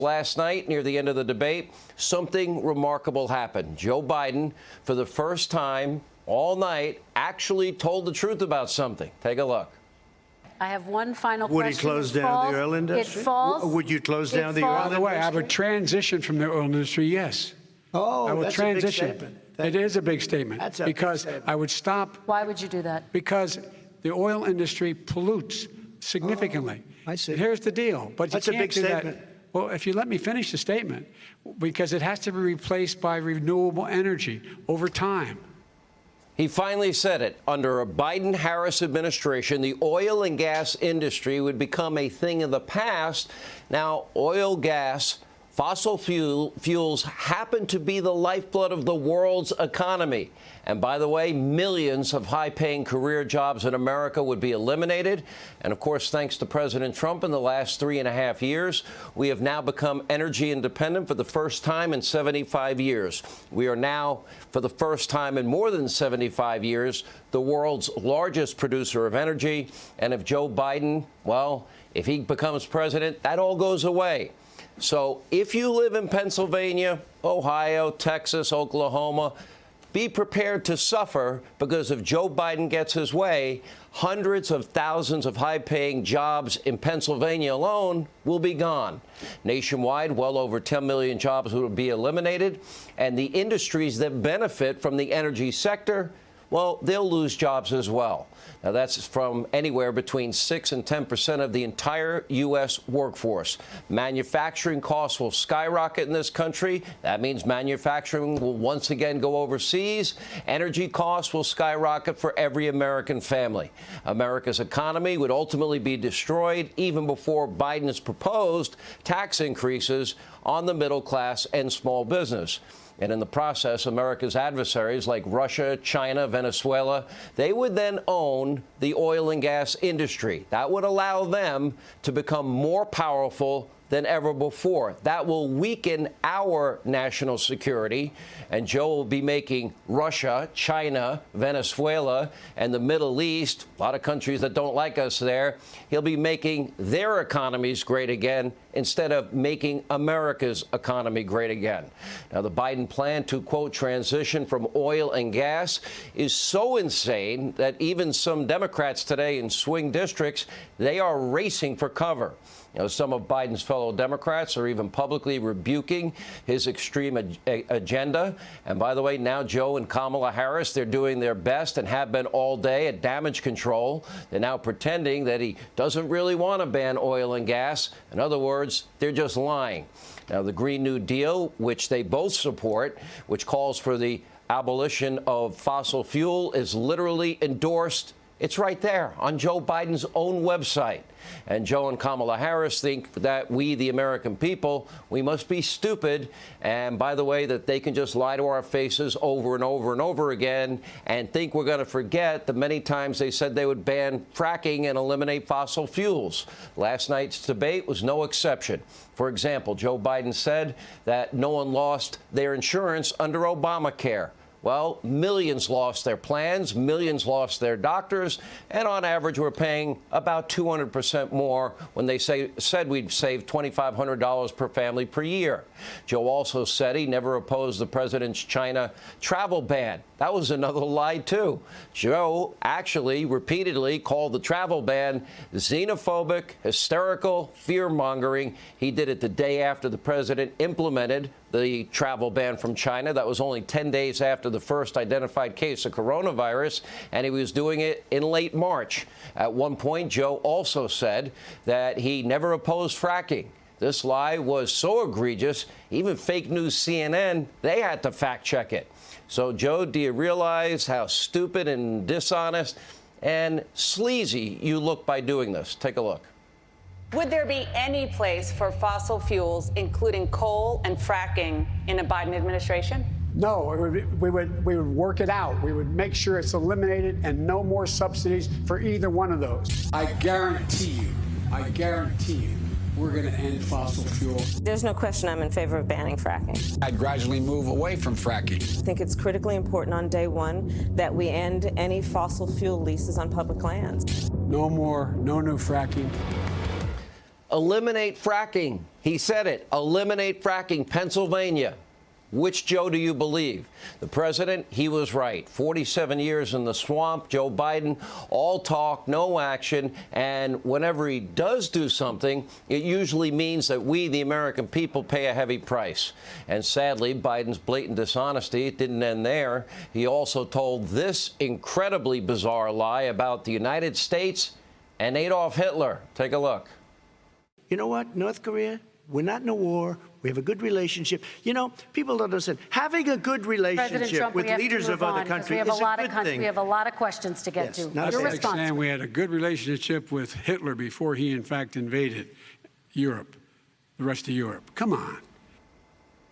Last night, near the end of the debate, something remarkable happened. Joe Biden, for the first time all night, actually told the truth about something. Take a look. I have one final question. Would he close down the oil industry? It falls. Would you close down the oil industry? By the way, I would transition from the oil industry, yes. Oh, I will that's transition. a big statement. It is a big statement. That's a because big statement. I would stop. Why would you do that? Because the oil industry pollutes significantly. I see. Here's the deal. But that's you a can't big do statement. that. Well, if you let me finish the statement, because it has to be replaced by renewable energy over time. He finally said it. Under a Biden-Harris administration, the oil and gas industry would become a thing of the past. Now, oil, gas, fossil fuels happen to be the lifeblood of the world's economy. And by the way, millions of high-paying career jobs in America would be eliminated. And of course, thanks to President Trump in the last 3.5 years, we have now become energy independent for the first time in 75 years. We are now, for the first time in more than 75 years, the world's largest producer of energy. And if Joe Biden, well, if he becomes president, that all goes away. So if you live in Pennsylvania, Ohio, Texas, Oklahoma, be prepared to suffer, because if Joe Biden gets his way, hundreds of thousands of high-paying jobs in Pennsylvania alone will be gone. Nationwide, well over 10 million jobs will be eliminated, and the industries that benefit from the energy sector, well, they'll lose jobs as well. Now, that's from anywhere between 6 and 10% of the entire U.S. workforce. Manufacturing costs will skyrocket in this country. That means manufacturing will once again go overseas. Energy costs will skyrocket for every American family. America's economy would ultimately be destroyed even before Biden's proposed tax increases on the middle class and small business. And in the process, America's adversaries like Russia, China, Venezuela, they would then own the oil and gas industry. That would allow them to become more powerful than ever before. That will weaken our national security, and Joe will be making Russia, China, Venezuela, and the Middle East, a lot of countries that don't like us there, he'll be making their economies great again instead of making America's economy great again. Now, the Biden plan to, quote, transition from oil and gas is so insane that even some Democrats today in swing districts, they are racing for cover. You know, some of Biden's fellow Democrats are even publicly rebuking his extreme agenda. And by the way, now Joe and Kamala Harris, they're doing their best and have been all day at damage control. They're now pretending that he doesn't really want to ban oil and gas. In other words, they're just lying. Now, the Green New Deal, which they both support, which calls for the abolition of fossil fuel, is literally endorsed. It's right there on Joe Biden's own website. And Joe and Kamala Harris think that we, the American people, we must be stupid. And by the way, that they can just lie to our faces over and over and over again and think we're going to forget the many times they said they would ban fracking and eliminate fossil fuels. Last night's debate was no exception. For example, Joe Biden said that no one lost their insurance under Obamacare. Well, millions lost their plans, millions lost their doctors, and on average, we're paying about 200% more when they said we'd save $2,500 per family per year. Joe also said he never opposed the president's China travel ban. That was another lie, too. Joe actually repeatedly called the travel ban xenophobic, hysterical, fear-mongering. He did it the day after the president implemented the travel ban from China. That was only 10 days after the first identified case of coronavirus, and he was doing it in late March. At one point, Joe also said that he never opposed fracking. This lie was so egregious, even fake news CNN, they had to fact check it. So, Joe, do you realize how stupid and dishonest and sleazy you look by doing this? Take a look. Would there be any place for fossil fuels, including coal and fracking, in a Biden administration? No, we would work it out. We would make sure it's eliminated and no more subsidies for either one of those. I guarantee you, we're going to end fossil fuel. There's no question I'm in favor of banning fracking. I'd gradually move away from fracking. I think it's critically important on day one that we end any fossil fuel leases on public lands. No more, no new fracking. Eliminate fracking. He said it. Eliminate fracking. Pennsylvania. Which Joe do you believe? The president, he was right. 47 years in the swamp. Joe Biden, all talk, no action. And whenever he does do something, it usually means that we, the American people, pay a heavy price. And sadly, Biden's blatant dishonesty, it didn't end there. He also told this incredibly bizarre lie about the United States and Adolf Hitler. Take a look. You know what? North Korea, we're not in a war. We have a good relationship. You know, people don't understand. Having a good relationship with leaders of other countries is a good thing. We have a lot of questions to get to. Your response. Saying we had a good relationship with Hitler before he, in fact, invaded Europe, the rest of Europe. Come on.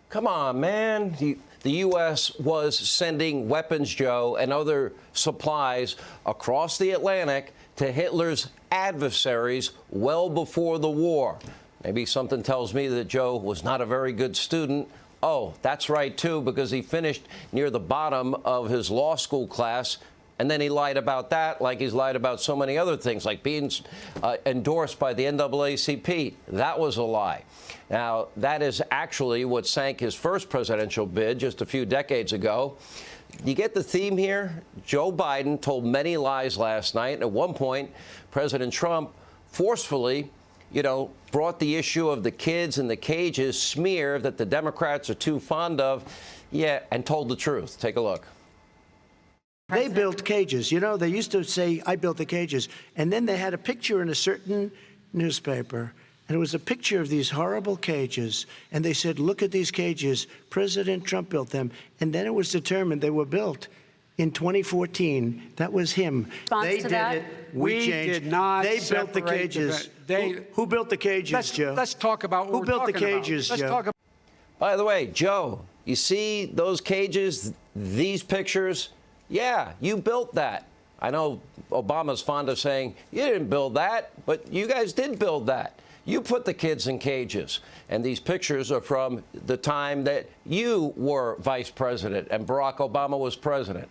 Come on, man. The U.S. was sending weapons, Joe, and other supplies across the Atlantic to Hitler's adversaries well before the war. Maybe something tells me that Joe was not a very good student. Oh, that's right, too, because he finished near the bottom of his law school class, and then he lied about that like he's lied about so many other things, like being endorsed by the NAACP. That was a lie. Now, that is actually what sank his first presidential bid just a few decades ago. You get the theme here? Joe Biden told many lies last night. And at one point, President Trump forcefully, brought the issue of the kids in the cages smear that the Democrats are too fond of, and told the truth. Take a look. They built cages. You know, they used to say, I built the cages. And then they had a picture in a certain newspaper. And it was a picture of these horrible cages. And they said, look at these cages. President Trump built them. And then it was determined they were built in 2014. That was him. They did it. We changed. Did not. They built the cages. Who built the cages, Joe? Let's talk about what Who built the cages, Joe? By the way, Joe, you see those cages, these pictures? Yeah, you built that. I know Obama's fond of saying, you didn't build that, but you guys did build that. You put the kids in cages. And these pictures are from the time that you were vice president and Barack Obama was president.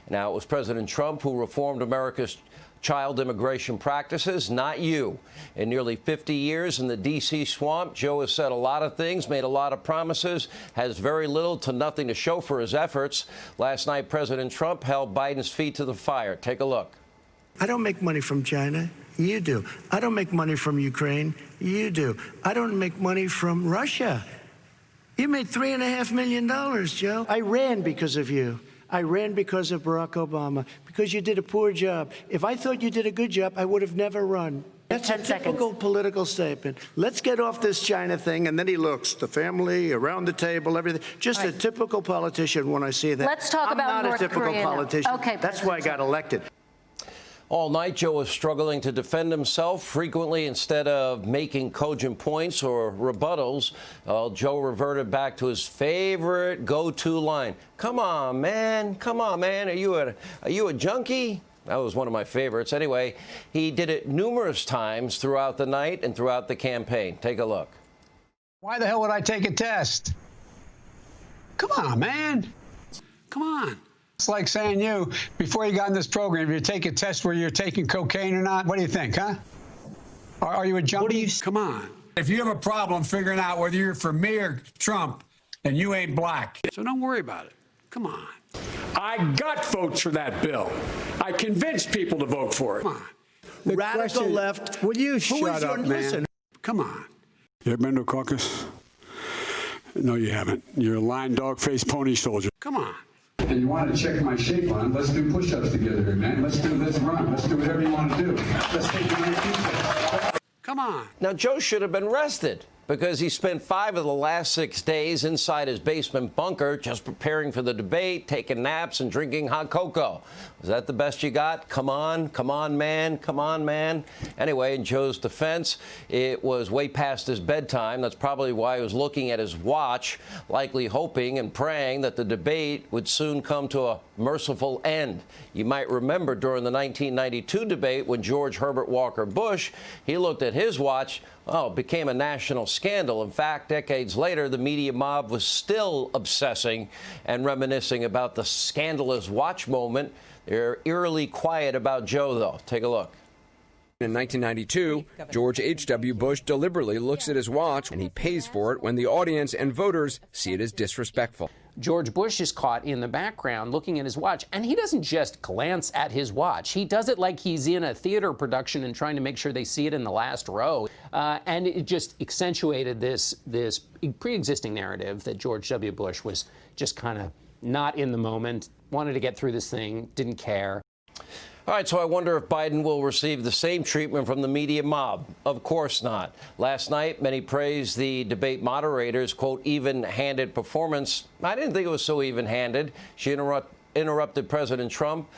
Now, it was President Trump who reformed America's child immigration practices, not you. In nearly 50 years in the D.C. swamp, Joe has said a lot of things, made a lot of promises, has very little to nothing to show for his efforts. Last night, President Trump held Biden's feet to the fire. Take a look. I don't make money from China. You do. I don't make money from Ukraine. You do. I don't make money from Russia. You made $3.5 million, Joe. I ran because of you. I ran because of Barack Obama, because you did a poor job. If I thought you did a good job, I would have never run. That's a typical political statement. Let's get off this China thing. And then he looks, the family, around the table, everything. Just a typical politician when I see that. Let's talk about North Korea. I'm not a typical politician. Okay, that's why I got elected. All night, Joe was struggling to defend himself. Frequently, instead of making cogent points or rebuttals, Joe reverted back to his favorite go-to line. Come on, man. Come on, man. Are you a junkie? That was one of my favorites. Anyway, he did it numerous times throughout the night and throughout the campaign. Take a look. Why the hell would I take a test? Come on, man. Come on. It's like saying before you got in this program, if you take a test where you're taking cocaine or not, what do you think, huh? Are you a junkie? Come on. If you have a problem figuring out whether you're for me or Trump, then you ain't black. So don't worry about it. Come on. I got votes for that bill. I convinced people to vote for it. Come on. The radical left. Will you shut up, man? Listen. Come on. You ever been to a caucus? No, you haven't. You're a lying dog-faced pony soldier. Come on. And you want to check my shape on it, let's do push-ups together here, man. Let's run. Let's do whatever you want to do. Let's take the 19 steps. Come on. Now, Joe should have been arrested because he spent 5 of the last 6 days inside his basement bunker just preparing for the debate, taking naps and drinking hot cocoa. Was that the best you got? Come on, man, come on, man. Anyway, in Joe's defense, it was way past his bedtime. That's probably why he was looking at his watch, likely hoping and praying that the debate would soon come to a merciful end. You might remember during the 1992 debate when George Herbert Walker Bush, he looked at his watch. It became a national scandal. In fact, decades later, the media mob was still obsessing and reminiscing about the scandalous watch moment. They're eerily quiet about Joe, though. Take a look. In 1992, George H.W. Bush deliberately looks at his watch, and he pays for it when the audience and voters see it as disrespectful. George Bush is caught in the background looking at his watch, and he doesn't just glance at his watch. He does it like he's in a theater production and trying to make sure they see it in the last row. And it just accentuated this pre-existing narrative that George W. Bush was just kind of not in the moment, wanted to get through this thing, didn't care. All right, so I wonder if Biden will receive the same treatment from the media mob. Of course not. Last night, many praised the debate moderator's, quote, even-handed performance. I didn't think it was so even-handed. She interrupted President Trump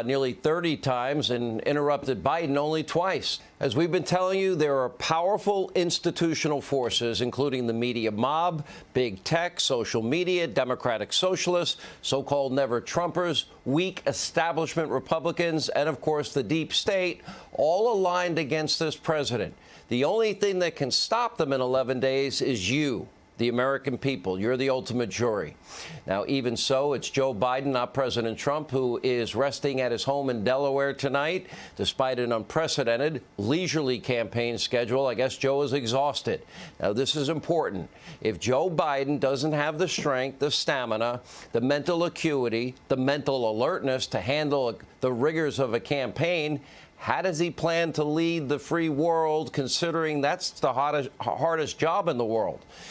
nearly 30 times and interrupted Biden only twice. As we've been telling you, there are powerful institutional forces, including the media mob, big tech, social media, Democratic socialists, so-called never-Trumpers, weak establishment Republicans, and, of course, the deep state, all aligned against this president. The only thing that can stop them in 11 days is you, the American people. You're the ultimate jury. Now, even so, it's Joe Biden, not President Trump, who is resting at his home in Delaware tonight, despite an unprecedented, leisurely campaign schedule. I guess Joe is exhausted. Now, this is important. If Joe Biden doesn't have the strength, the stamina, the mental acuity, the mental alertness to handle the rigors of a campaign, how does he plan to lead the free world, considering that's the hardest job in the world?